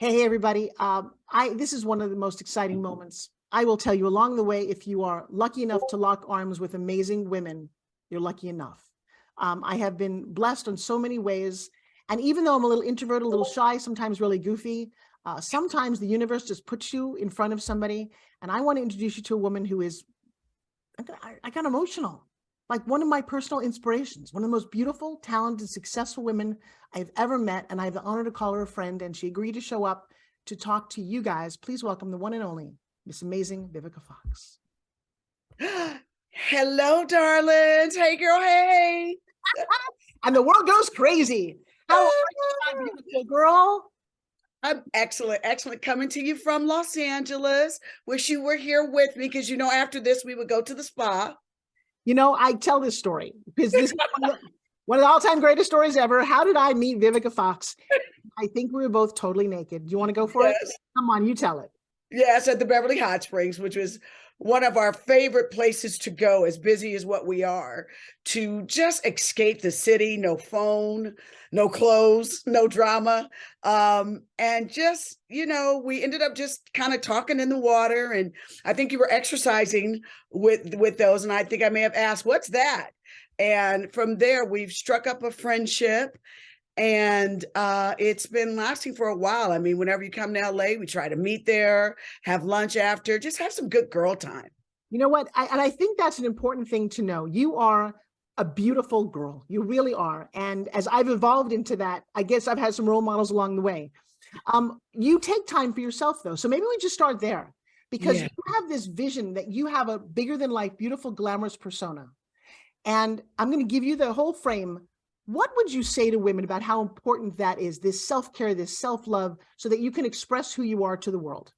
Hey, everybody. This is one of the most exciting moments. I will tell you along the way, if you are lucky enough to lock arms with amazing women, you're lucky enough. I have been blessed in so many ways. And even though I'm a little introverted, a little shy, sometimes really goofy, sometimes the universe just puts you in front of somebody. And I want to introduce you to a woman who is, I got emotional, like one of my personal inspirations, one of the most beautiful, talented, successful women I've ever met. And I have the honor to call her a friend. And she agreed to show up to talk to you guys. Please welcome the one and only Miss Amazing Vivica Fox. Hello, darlings. Hey, girl. Hey. And the world goes crazy. How are you, my beautiful girl? I'm excellent. Excellent. Coming to you from Los Angeles. Wish you were here with me because, after this, we would go to the spa. I tell this story because this is one of the all-time greatest stories ever. How did I meet Vivica Fox? I think we were both totally naked. Do you want to go for it? Come on, you tell it. Yes, at the Beverly Hot Springs, which was one of our favorite places to go, as busy as what we are, to just escape the city. No phone, no clothes, no drama. And just, we ended up just kind of talking in the water. And I think you were exercising with those. And I think I may have asked, what's that? And from there, we've struck up a friendship. And it's been lasting for a while. I mean, whenever you come to LA, we try to meet there, have lunch after, just have some good girl time. You know what? I think that's an important thing to know. You are a beautiful girl. You really are. And as I've evolved into that, I guess I've had some role models along the way. You take time for yourself, though. So maybe we just start there, because you have this vision that you have a bigger than life, beautiful, glamorous persona. And I'm going to give you the whole frame. What would you say to women about how important that is, this self-care, this self-love, so that you can express who you are to the world?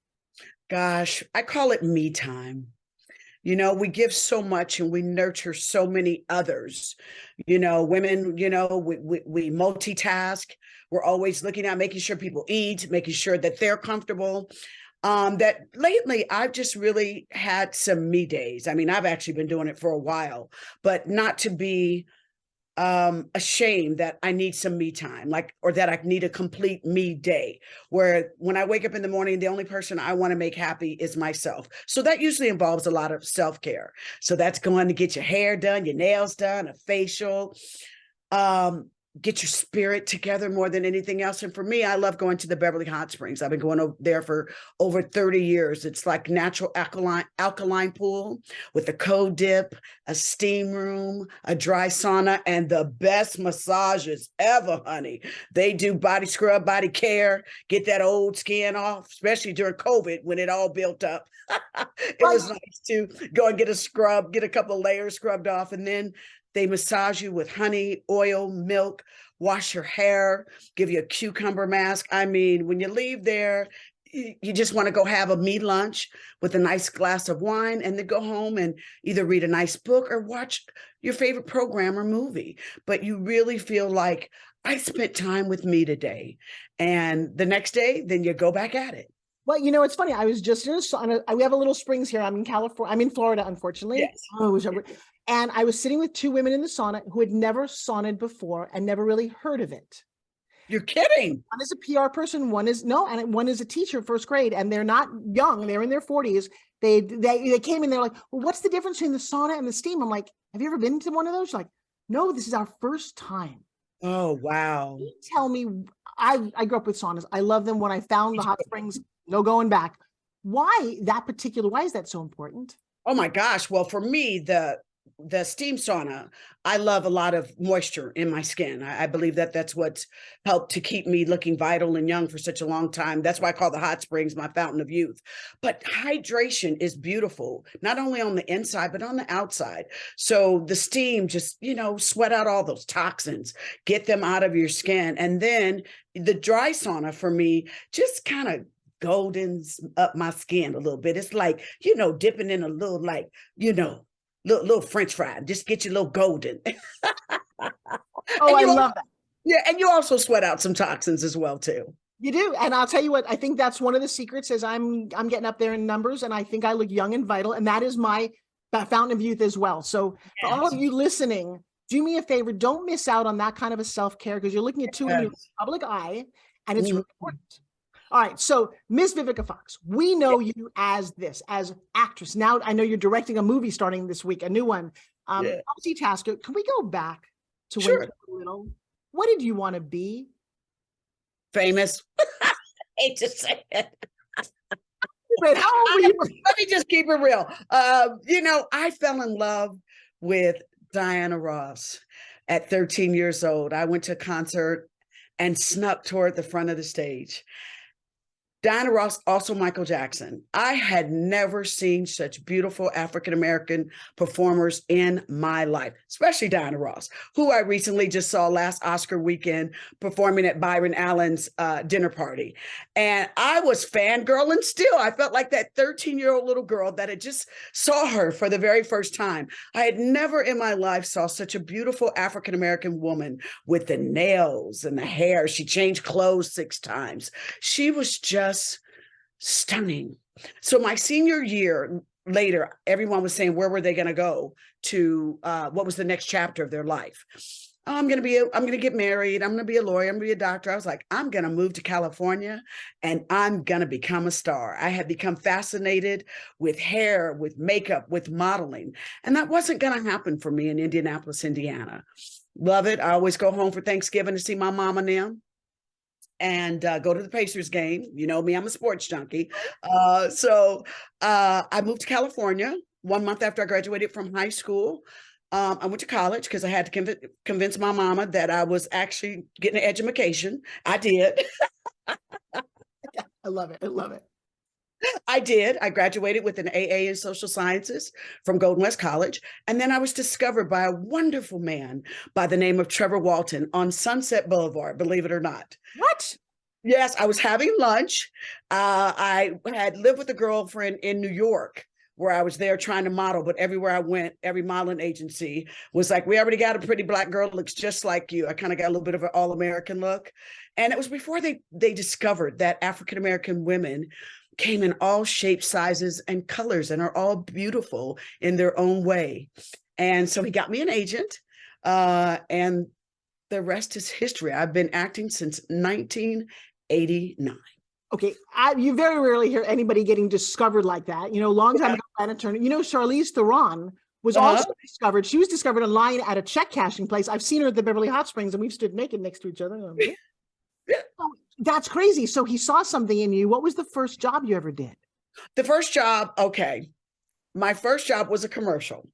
Gosh, I call it me time. We give so much and we nurture so many others. Women, we multitask. We're always looking at making sure people eat, making sure that they're comfortable. That lately I've just really had some me days. I mean, I've actually been doing it for a while, but not to be ashamed that I need some me time, or that I need a complete me day, where when I wake up in the morning, the only person I want to make happy is myself. So that usually involves a lot of self-care. So that's going to get your hair done, your nails done, a facial, get your spirit together more than anything else. And for me, I love going to the Beverly Hot Springs. I've been going over there for over 30 years. It's like natural alkaline pool with a cold dip, a steam room, a dry sauna, and the best massages ever, honey. They do body scrub, body care, get that old skin off, especially during COVID when it all built up. It was nice to go and get a scrub, get a couple of layers scrubbed off, and then they massage you with honey, oil, milk, wash your hair, give you a cucumber mask. I mean, when you leave there, you just want to go have a me lunch with a nice glass of wine and then go home and either read a nice book or watch your favorite program or movie. But you really feel like, I spent time with me today. And the next day, then you go back at it. Well, it's funny. I was just in a sauna. We have a little springs here. I'm in California. I'm in Florida, unfortunately. Yes. And I was sitting with two women in the sauna who had never saunaed before and never really heard of it. You're kidding. One is a PR person, one is a teacher, first grade, and they're not young. They're in their 40s. They came in, they're like, well, what's the difference between the sauna and the steam? I'm like, have you ever been to one of those? She's like, no, this is our first time. Oh, wow. You tell me, I grew up with saunas. I love them. When I found the hot springs, no going back. Why is that so important? Oh my gosh. Well, for me, the steam sauna, I love a lot of moisture in my skin. I believe that that's what's helped to keep me looking vital and young for such a long time. That's why I call the hot springs my fountain of youth. But hydration is beautiful, not only on the inside, but on the outside. So the steam just, sweat out all those toxins, get them out of your skin. And then the dry sauna for me just kind of goldens up my skin a little bit. It's like, dipping in a little, little French fry, just get you a little golden. Oh, I love that. Yeah, and you also sweat out some toxins as well too. You do, and I'll tell you what, I think that's one of the secrets. Is I'm getting up there in numbers, and I think I look young and vital, and that is my fountain of youth as well. So for all of you listening, do me a favor, don't miss out on that kind of a self-care, because you're looking at two in the public eye, and it's really important. All right. So Miss Vivica Fox, we know you as this, as actress. Now I know you're directing a movie starting this week, a new one. Yeah. Multitasker. Can we go back to when Sure. you were little? What did you want to be? Famous. Hate to say it. Wait, how old were you? Let me just keep it real. I fell in love with Diana Ross at 13 years old. I went to a concert and snuck toward the front of the stage. Diana Ross, also Michael Jackson. I had never seen such beautiful African-American performers in my life, especially Diana Ross, who I recently just saw last Oscar weekend performing at Byron Allen's dinner party. And I was fangirling still. I felt like that 13-year-old little girl that had just saw her for the very first time. I had never in my life saw such a beautiful African-American woman with the nails and the hair. She changed clothes 6 times. She was just stunning. So my senior year later, everyone was saying, where were they going to go to, what was the next chapter of their life? Oh, I'm going to get married. I'm going to be a lawyer. I'm going to be a doctor. I was like, I'm going to move to California and I'm going to become a star. I had become fascinated with hair, with makeup, with modeling. And that wasn't going to happen for me in Indianapolis, Indiana. Love it. I always go home for Thanksgiving to see my mom and them. And go to the Pacers game. You know me, I'm a sports junkie. So I moved to California 1 month after I graduated from high school. I went to college because I had to convince my mama that I was actually getting an education. I did. I love it. I love it. I did. I graduated with an AA in social sciences from Golden West College. And then I was discovered by a wonderful man by the name of Trevor Walton on Sunset Boulevard, believe it or not. What? Yes, I was having lunch. I had lived with a girlfriend in New York where I was there trying to model, but everywhere I went, every modeling agency was like, we already got a pretty black girl, looks just like you. I kind of got a little bit of an all-American look. And it was before they discovered that African-American women came in all shapes, sizes, and colors and are all beautiful in their own way. And so he got me an agent, and the rest is history. I've been acting since 1989. Okay, you very rarely hear anybody getting discovered like that. A long time ago, Anna Turner. Charlize Theron was also discovered. She was discovered in line at a check cashing place. I've seen her at the Beverly Hot Springs, and we've stood naked next to each other. Oh, that's crazy. So he saw something in you. What was the first job you ever did? The first job, okay. My first job was a commercial.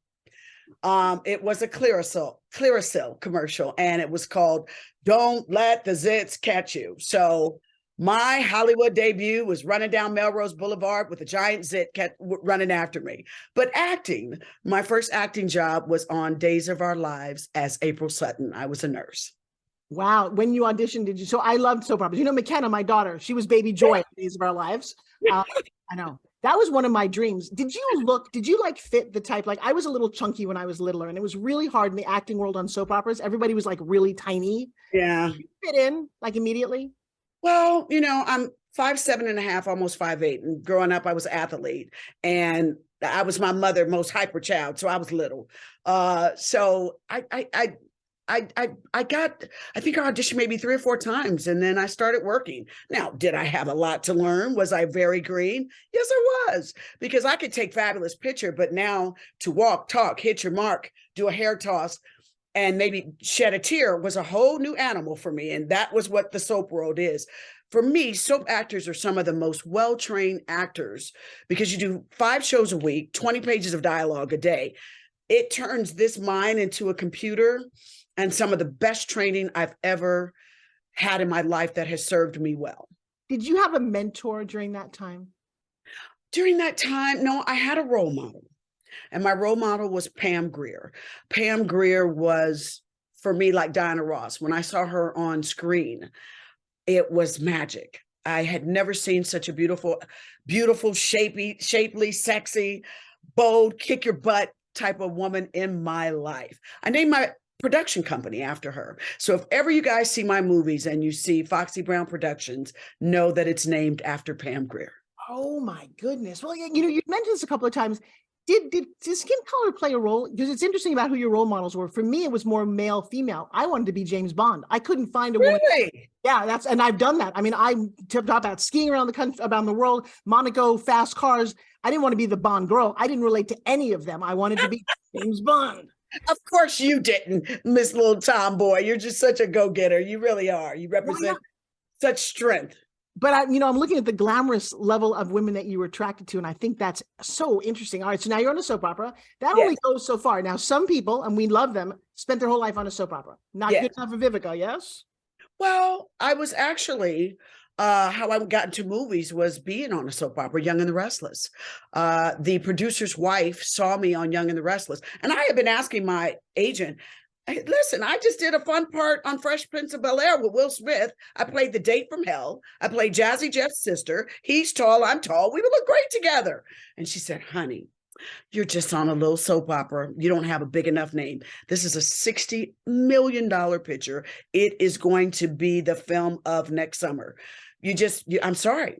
It was a Clearasil commercial, and it was called "Don't Let the Zits Catch You." So my Hollywood debut was running down Melrose Boulevard with a giant zit running after me. But acting, my first acting job was on Days of Our Lives as April Sutton. I was a nurse. Wow. When you auditioned, did you? So I loved soap operas. McKenna, my daughter, she was Baby Joy in Days of Our Lives. I know. That was one of my dreams. Did you like fit the type? Like I was a little chunky when I was littler, and it was really hard in the acting world on soap operas. Everybody was like really tiny. Yeah. Did you fit in like immediately? Well, I'm 5'7.5", almost 5'8". And growing up, I was an athlete. And I was my mother's most hyper child. So I was little. So I think I auditioned maybe 3 or 4 times, and then I started working. Now, did I have a lot to learn? Was I very green? Yes, I was, because I could take fabulous picture, but now to walk, talk, hit your mark, do a hair toss, and maybe shed a tear was a whole new animal for me. And that was what the soap world is. For me, soap actors are some of the most well-trained actors because you do 5 shows a week, 20 pages of dialogue a day. It turns this mind into a computer, and some of the best training I've ever had in my life that has served me well. Did you have a mentor during that time? During that time, no, I had a role model. And my role model was Pam Grier. Pam Grier was, for me, like Diana Ross. When I saw her on screen, it was magic. I had never seen such a beautiful, shapely, sexy, bold, kick your butt type of woman in my life. I named my production company after her. So if ever you guys see my movies and you see Foxy Brown Productions, know that it's named after Pam Grier. Oh my goodness. Well, you mentioned this a couple of times. Did skin color play a role? Because it's interesting about who your role models were. For me, it was more male, female. I wanted to be James Bond. I couldn't find a woman. Really? Yeah, and I've done that. I mean, I tipped up about skiing around the country, around the world, Monaco, fast cars. I didn't want to be the Bond girl. I didn't relate to any of them. I wanted to be James Bond. Of course you didn't, Miss Little Tomboy. You're just such a go-getter. You really are. You represent such strength. But I'm looking at the glamorous level of women that you were attracted to, and I think that's so interesting. All right, so now you're on a soap opera. That only goes so far. Now, some people, and we love them, spent their whole life on a soap opera. Not good enough for Vivica, yes? Well, I was actually, how I got into movies was being on a soap opera, Young and the Restless. The producer's wife saw me on Young and the Restless, and I had been asking my agent, hey, listen, I just did a fun part on Fresh Prince of Bel-Air with Will Smith. I played the date from hell. I played Jazzy Jeff's sister. He's tall, I'm tall. We would look great together. And she said, honey, you're just on a little soap opera. You don't have a big enough name. This is a $60 million picture. It is going to be the film of next summer. I'm sorry.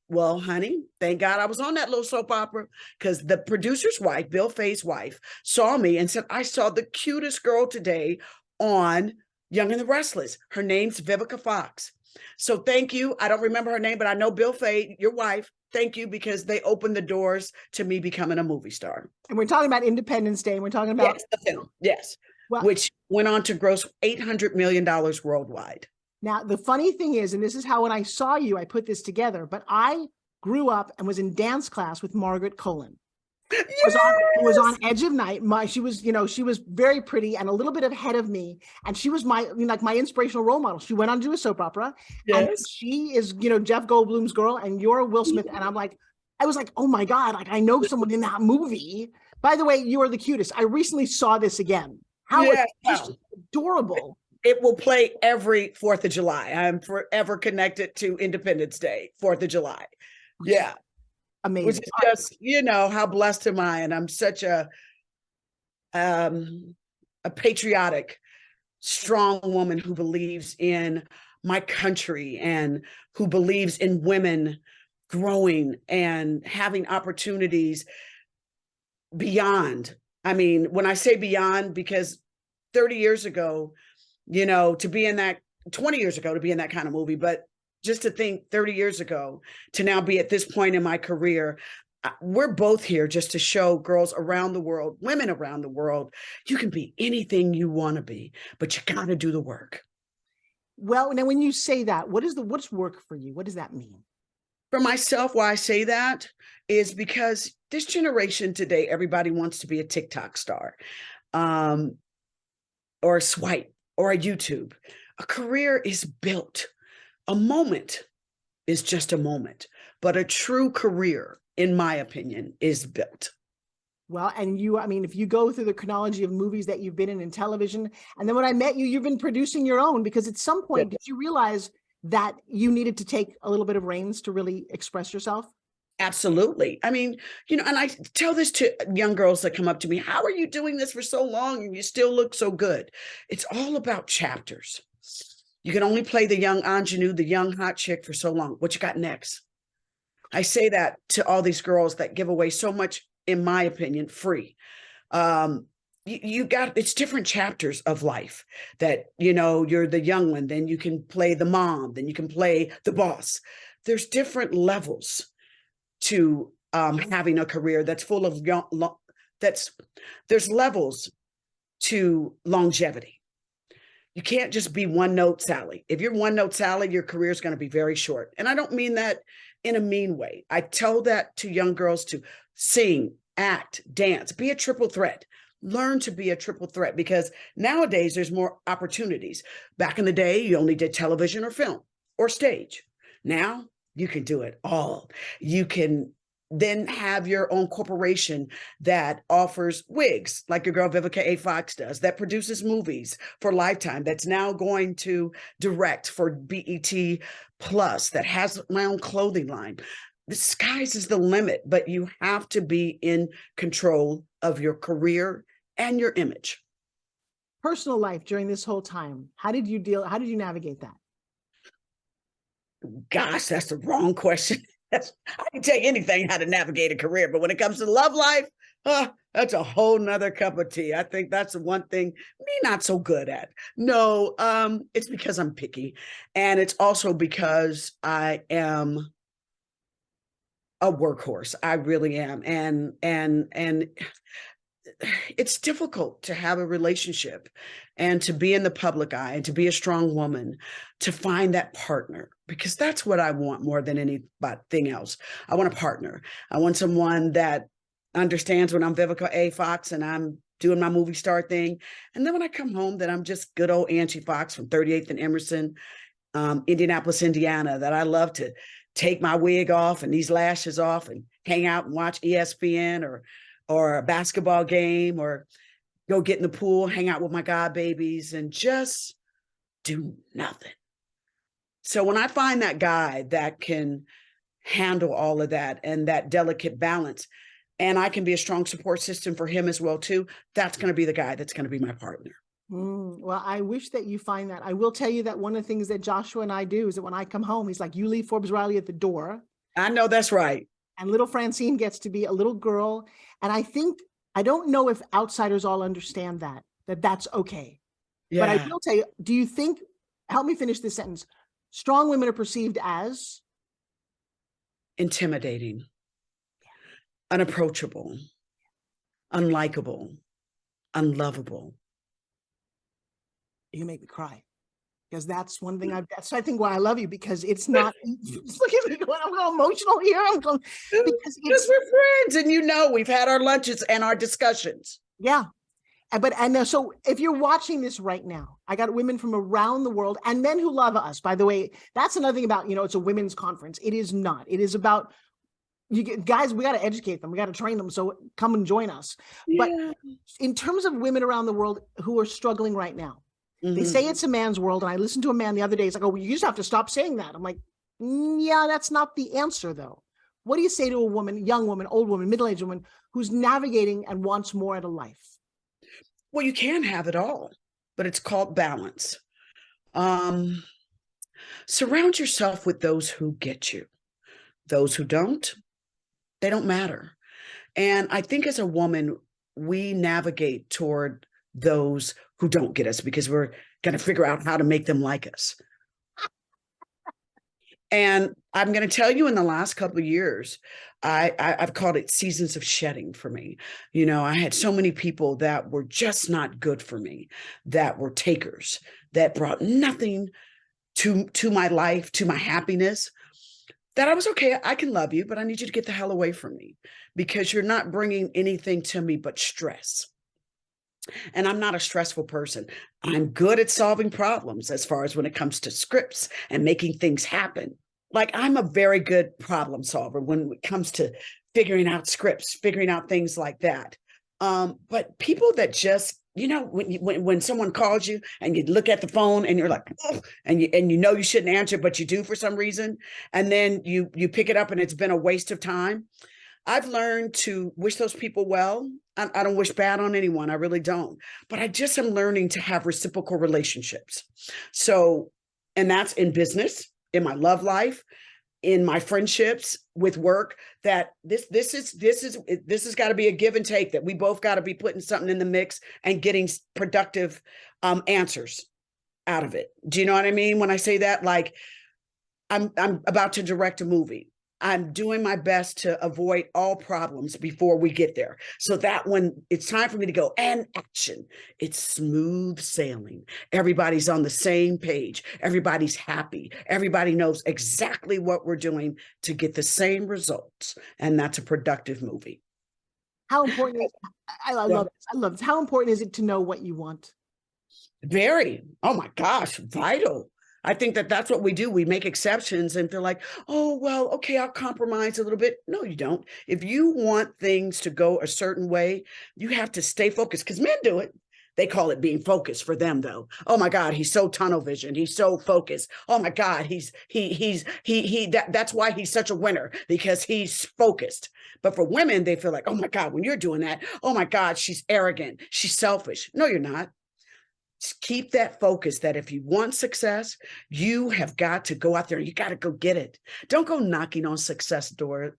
Well, honey, thank God I was on that little soap opera, because the producer's wife, Bill Faye's wife, saw me and said, I saw the cutest girl today on Young and the Restless. Her name's Vivica Fox. So thank you. I don't remember her name, but I know Bill Faye, your wife. Thank you, because they opened the doors to me becoming a movie star. And we're talking about Independence Day. And we're talking about the film, which went on to gross $800 million worldwide. Now, the funny thing is, and this is how when I saw you, I put this together, but I grew up and was in dance class with Margaret Cullen. Yes! It was on Edge of Night. She was very pretty and a little bit ahead of me. And she was my inspirational role model. She went on to do a soap opera. Yes. And she is, Jeff Goldblum's girl, and you're Will Smith. And I was like, oh my God, I know someone in that movie. By the way, you are the cutest. I recently saw this again. How it's adorable. It will play every 4th of July. I'm forever connected to Independence Day, 4th of July. Yeah. Amazing. Which is just, how blessed am I? And I'm such a patriotic, strong woman who believes in my country and who believes in women growing and having opportunities beyond. I mean, when I say beyond, because 30 years ago, to be in that, 20 years ago, to be in that kind of movie, but just to think 30 years ago to now be at this point in my career, we're both here just to show girls around the world, women around the world, you can be anything you want to be, but you got to do the work. Well, now when you say that, what's work for you? What does that mean? For myself, why I say that is because this generation today, everybody wants to be a TikTok star, or a swipe, or a YouTube. A career is built. A moment is just a moment, but a true career, in my opinion, is built. Well, and if you go through the chronology of movies that you've been in television, and then when I met you, you've been producing your own, because at some point, did you realize that you needed to take a little bit of reins to really express yourself? Absolutely. I mean, and I tell this to young girls that come up to me, how are you doing this for so long and you still look so good? It's all about chapters. You can only play the young ingenue, the young hot chick for so long. What you got next? I say that to all these girls that give away so much, in my opinion, free. It's different chapters of life that, you're the young one, then you can play the mom, then you can play the boss. There's different levels to having a career that's full of there's levels to longevity. You can't just be one note Sally. If you're one note Sally, your career is going to be very short. And I don't mean that in a mean way. I tell that to young girls to sing, act, dance, be a triple threat. Learn to be a triple threat, because nowadays there's more opportunities. Back in the day, you only did television or film or stage. Now you can do it all. You can then have your own corporation that offers wigs, like your girl Vivica A. Fox does, that produces movies for Lifetime, that's now going to direct for BET Plus, that has my own clothing line. The skies is the limit, but you have to be in control of your career and your image. Personal life during this whole time, how did you navigate that? Gosh, that's the wrong question. I can tell you anything how to navigate a career, but when it comes to love life, that's a whole nother cup of tea. I think that's the one thing me not so good at. No, it's because I'm picky, and it's also because I am a workhorse. I really am, and it's difficult to have a relationship and to be in the public eye and to be a strong woman, to find that partner, because that's what I want more than anything else. I want a partner. I want someone that understands when I'm Vivica A. Fox and I'm doing my movie star thing. And then when I come home, that I'm just good old Angie Fox from 38th and Emerson, Indianapolis, Indiana, that I love to take my wig off and these lashes off and hang out and watch ESPN or a basketball game, or go get in the pool, hang out with my god babies, and just do nothing. So when I find that guy that can handle all of that and that delicate balance, and I can be a strong support system for him as well too, that's going to be the guy that's going to be my partner. Well, I wish that you find that. I will tell you that one of the things that Joshua and I do is that when I come home, he's like, you leave Forbes Riley at the door. I know that's right. And little Francine gets to be a little girl. And I don't know if outsiders all understand that that's okay. Yeah. But I will tell you, do you think, help me finish this sentence, strong women are perceived as? Intimidating, unapproachable, unlikable, unlovable. You make me cry. Because that's one thing that's I think why I love you, because it's not, look at me going, I'm going emotional here. I'm going, because we're friends, and we've had our lunches and our discussions. Yeah. And so if you're watching this right now, I got women from around the world and men who love us. By the way, that's another thing about, it's a women's conference. It is not. It is about guys, we got to educate them. We got to train them. So come and join us. Yeah. But in terms of women around the world who are struggling right now, they say it's a man's world. And I listened to a man the other day. He's like, oh, well, you just have to stop saying that. I'm like, yeah, that's not the answer, though. What do you say to a woman, young woman, old woman, middle-aged woman who's navigating and wants more out of life? Well, you can have it all, but it's called balance. Surround yourself with those who get you. Those who don't, they don't matter. And I think as a woman, we navigate toward those who don't get us because we're going to figure out how to make them like us. And I'm going to tell you, in the last couple of years, I've called it seasons of shedding for me. I had so many people that were just not good for me, that were takers, that brought nothing to my life, to my happiness, that I was, okay, I can love you, but I need you to get the hell away from me, because you're not bringing anything to me but stress. And I'm not a stressful person. I'm good at solving problems as far as when it comes to scripts and making things happen. Like, I'm a very good problem solver when it comes to figuring out scripts, figuring out things like that. But people that just, when someone calls you and you look at the phone and you're like, oh, and you shouldn't answer, but you do for some reason, and then you pick it up and it's been a waste of time. I've learned to wish those people well. I don't wish bad on anyone. I really don't. But I just am learning to have reciprocal relationships. So, and that's in business, in my love life, in my friendships, with work, that this has got to be a give and take, that we both got to be putting something in the mix and getting productive answers out of it. Do you know what I mean when I say that? Like, I'm about to direct a movie. I'm doing my best to avoid all problems before we get there, so that when it's time for me to go and action, it's smooth sailing. Everybody's on the same page. Everybody's happy. Everybody knows exactly what we're doing to get the same results. And that's a productive movie. How important is I love this. I love this. How important is it to know what you want? Very. Oh my gosh, vital. I think that's what we do. We make exceptions and feel like, oh, well, okay, I'll compromise a little bit. No, you don't. If you want things to go a certain way, you have to stay focused, because men do it. They call it being focused for them, though. Oh my God, he's so tunnel vision. He's so focused. Oh my God, that's why he's such a winner, because he's focused. But for women, they feel like, oh my God, when you're doing that, oh my God, she's arrogant. She's selfish. No, you're not. Keep that focus that if you want success, you have got to go out there and you got to go get it. Don't go knocking on success door.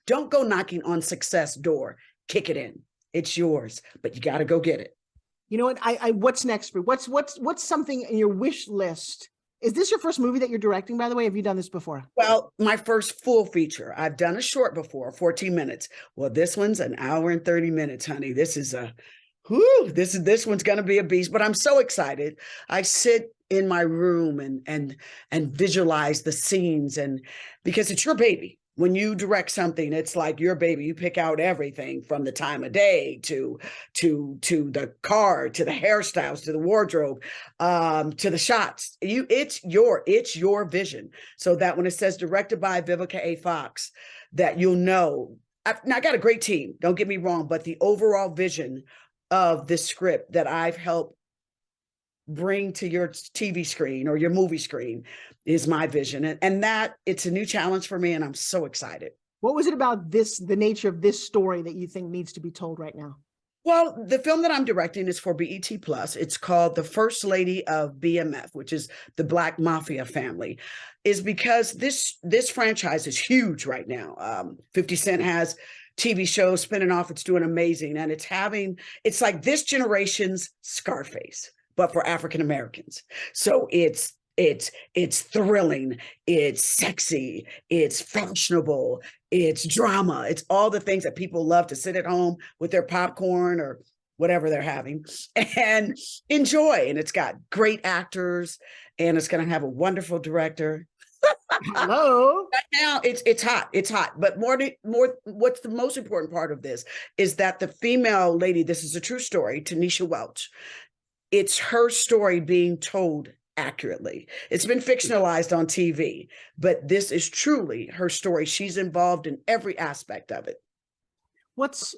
Don't go knocking on success door. Kick it in. It's yours, but you got to go get it. You know what? What's next for you? What's something in your wish list? Is this your first movie that you're directing, by the way? Have you done this before? Well, my first full feature. I've done a short before, 14 minutes. Well, this one's an hour and 30 minutes, honey. This is this one's gonna be a beast, but I'm so excited. I sit in my room and visualize the scenes, and because it's your baby. When you direct something, it's like your baby. You pick out everything from the time of day to the car, to the hairstyles, to the wardrobe, to the shots. It's your vision. So that when it says directed by Vivica A. Fox, that you'll know. I got a great team. Don't get me wrong, but the overall vision of this script that I've helped bring to your TV screen or your movie screen is my vision. And that it's a new challenge for me. And I'm so excited. What was it about the nature of this story that you think needs to be told right now? Well, the film that I'm directing is for BET Plus. It's called The First Lady of BMF, which is the Black Mafia family, is because this franchise is huge right now. 50 Cent has TV shows spinning off. It's doing amazing. And it's like this generation's Scarface, but for African Americans. So it's thrilling, it's sexy, it's fashionable, it's drama, it's all the things that people love to sit at home with their popcorn or whatever they're having and enjoy. And it's got great actors, and it's going to have a wonderful director. Hello. Right now, it's hot. But more, what's the most important part of this is that the female lady, this is a true story, Tanisha Welch. It's her story being told accurately. It's been fictionalized on TV, but this is truly her story. She's involved in every aspect of it. What's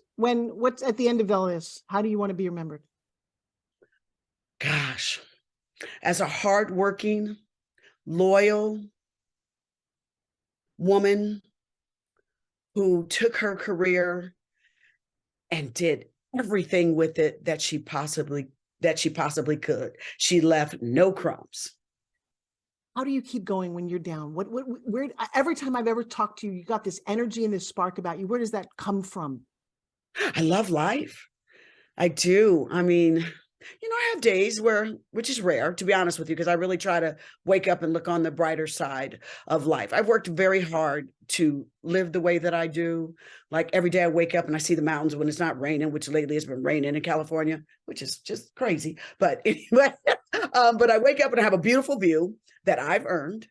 at the end of all this? How do you want to be remembered? Gosh, as a hardworking, loyal woman who took her career and did everything with it that she possibly could. She left no crumbs. How do you keep going when you're down? Where every time I've ever talked to you, you got this energy and this spark about you. Where does that come from? I love life. I do. I mean, I have days which is rare, to be honest with you, because I really try to wake up and look on the brighter side of life. I've worked very hard to live the way that I do. Like every day I wake up and I see the mountains when it's not raining, which lately has been raining in California, which is just crazy. But anyway, but I wake up and I have a beautiful view that I've earned.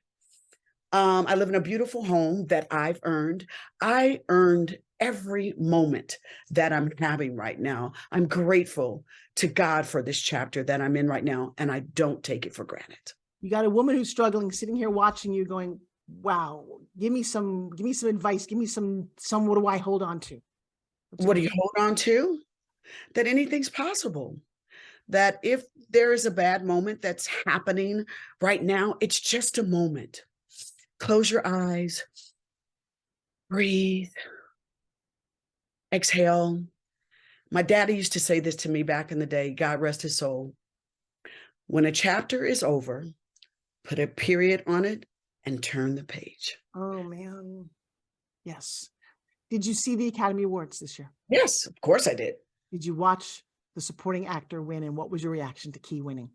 I live in a beautiful home that I've earned. I earned every moment that I'm having right now. I'm grateful to God for this chapter that I'm in right now, and I don't take it for granted. You got a woman who's struggling, sitting here watching you going, wow, give me some advice. Give me some what do I hold on to? What do you hold on to? That anything's possible. That if there is a bad moment that's happening right now, it's just a moment. Close your eyes, breathe, exhale. My daddy used to say this to me back in the day, God rest his soul. When a chapter is over, put a period on it and turn the page. Oh, man. Yes. Did you see the Academy Awards this year? Yes, of course I did. Did you watch the supporting actor win, and what was your reaction to Key winning?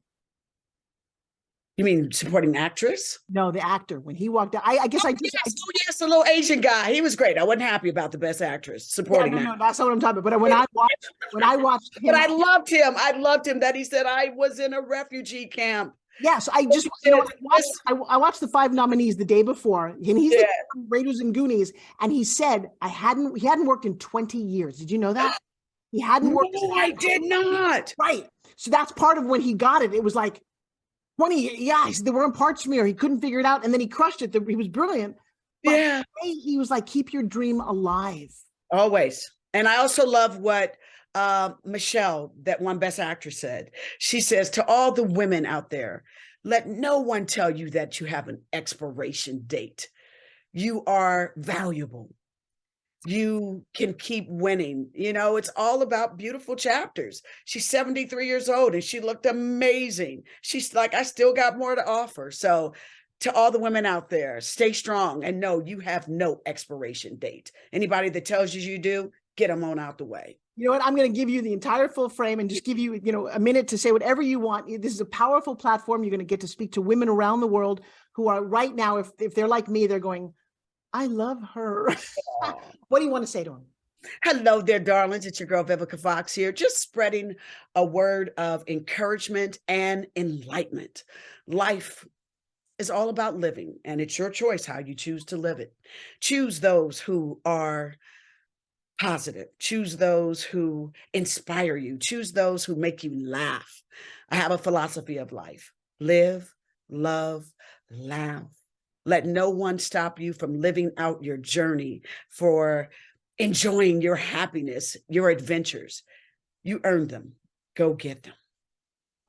You mean supporting actress? No, the actor. When he walked out, I guess yes, the little Asian guy. He was great. I wasn't happy about the best actress supporting. No, that's not what I'm talking about. But when I watched him, but I loved him. I loved him that he said I was in a refugee camp. Yes, I watched the 5 nominees the day before, and he's the Raiders and Goonies, and he said he hadn't worked in 20 years. Did you know that? He hadn't worked. No, I did not. Right. So that's part of when he got it. It was like 20. Yeah, there weren't parts for me, or he couldn't figure it out, and then he crushed it. He was brilliant. But he was like, keep your dream alive. Always. And I also love what Michelle, that one Best Actress, said. She says, to all the women out there, let no one tell you that you have an expiration date. You are valuable. you can keep winning. You know, it's all about beautiful chapters. She's 73 years old and she looked amazing. She's like, I still got more to offer. So to all the women out there, stay strong and know you have no expiration date. Anybody that tells you do, get them on out the way. You know what? I'm going to give you the entire full frame and just give you, a minute to say whatever you want. This is a powerful platform. You're going to get to speak to women around the world who are right now, if they're like me, they're going, I love her. What do you want to say to them? Hello there, darlings. It's your girl, Vivica Fox here, just spreading a word of encouragement and enlightenment. Life is all about living, and it's your choice how you choose to live it. Choose those who are positive. Choose those who inspire you. Choose those who make you laugh. I have a philosophy of life. Live, love, laugh. Let no one stop you from living out your journey, for enjoying your happiness, your adventures. You earned them. Go get them.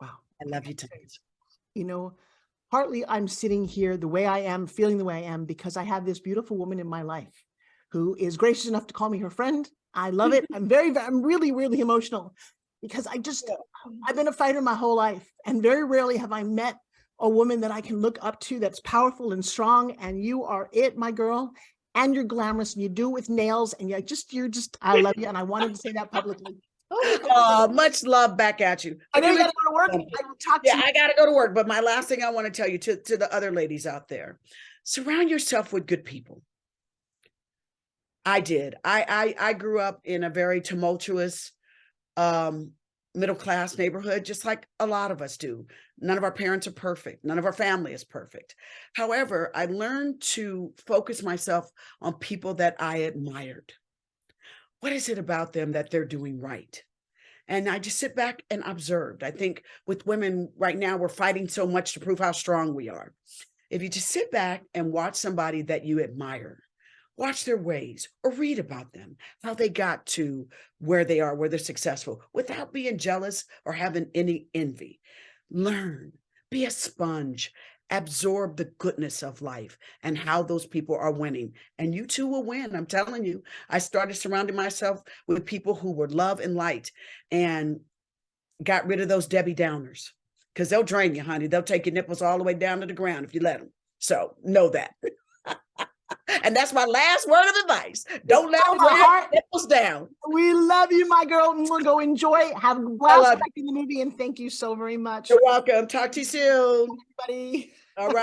Wow. I love you tons. Partly I'm sitting here the way I am, feeling the way I am, because I have this beautiful woman in my life who is gracious enough to call me her friend. I love it. I'm really, really emotional because I've been a fighter my whole life, and very rarely have I met a woman that I can look up to that's powerful and strong. And you are it, my girl. And you're glamorous, and you do it with nails, and you're just, I love you. And I wanted to say that publicly. Oh, much love back at you. I know you got to go to work. I will talk to you. I got to go to work. But my last thing I want to tell you to the other ladies out there, surround yourself with good people. I did. I grew up in a very tumultuous middle-class neighborhood, just like a lot of us do. None of our parents are perfect. None of our family is perfect. However, I learned to focus myself on people that I admired. What is it about them that they're doing right? And I just sit back and observed. I think with women right now, we're fighting so much to prove how strong we are. If you just sit back and watch somebody that you admire, watch their ways or read about them, how they got to where they are, where they're successful, without being jealous or having any envy. Learn, be a sponge, absorb the goodness of life and how those people are winning. And you too will win. I'm telling you, I started surrounding myself with people who were love and light, and got rid of those Debbie Downers, because they'll drain you, honey. They'll take your nipples all the way down to the ground if you let them. So know that. And that's my last word of advice. Don't let them drag nipples down. We love you, my girl. Go enjoy. Have a blast watching the movie, and thank you so very much. You're welcome. Talk to you soon. Everybody. All right.